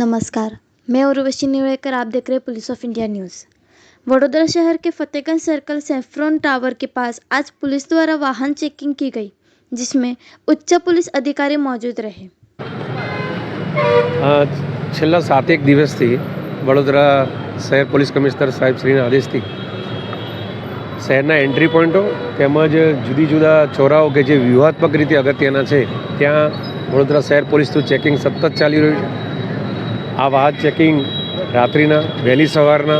नमस्कार, मैं उर्वशी निवेकर। आप देख रहे हैं police of India news. Vadodara शहर के फतेहगंज सर्कल सेफ्रॉन टावर के पास आज पुलिस द्वारा वाहन चेकिंग की गई, जिसमें उच्च पुलिस अधिकारी मौजूद रहे। છેલ્લા 7 દિવસથી વડોદરા શહેર પોલીસ કમિશનર સાહેબ શ્રીના આદેશથી શહેરના એન્ટ્રી પોઈન્ટો તેમજ જુદી જુદા ચોરાઓ કે જે વ્યૂહાત્મક રીતે અગત્યના છે ત્યાં વડોદરા શહેર પોલીસનું ચેકિંગ સતત ચાલી રહ્યું છે। આ વાહન ચેકિંગ રાત્રિના, વહેલી સવારના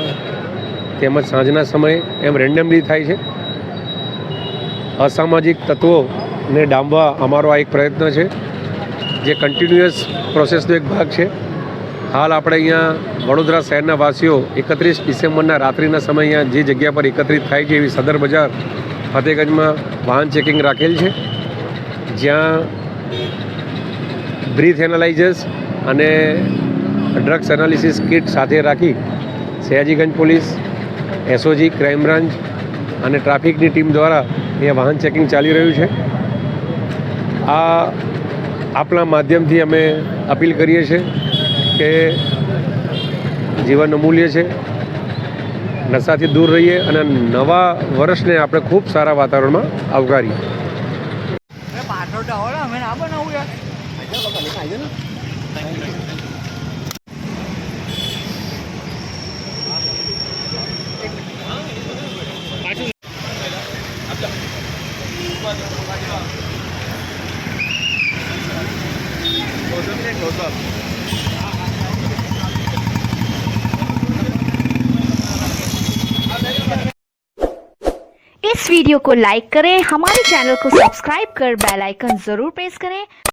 તેમજ સાંજના સમયે એમ રેન્ડમલી થાય છે। અસામાજિક તત્વોને ડામવા અમારો આ એક પ્રયત્ન છે, જે કન્ટિન્યુઅસ પ્રોસેસનો એક ભાગ છે। હાલ આપણે અહીંયા વડોદરા શહેરના વાસીઓ 31 ડિસેમ્બરના રાત્રિના સમયે અહીંયા જે જગ્યા પર એકત્રિત થાય છે એવી સદર બજાર ફતેહગંજમાં વાહન ચેકિંગ રાખેલ છે, જ્યાં બ્રીથ એનાલાઇઝર્સ અને ડ્રગ્સ એનાલિસિસ કિટ સાથે રાખી Sayajiganj police, SOG, crime branch અને ટ્રાફિકની ટીમ દ્વારા અહીંયા વાહન ચેકિંગ ચાલી રહ્યું છે। આ આપણા માધ્યમથી અમે અપીલ કરીએ છીએ કે જીવન અમૂલ્ય છે, નશાથી દૂર રહીએ અને નવા વર્ષને આપણે ખૂબ સારા વાતાવરણમાં આવકારીએ। इस वीडियो को लाइक करें, हमारे चैनल को सब्सक्राइब कर बेल आइकन जरूर प्रेस करें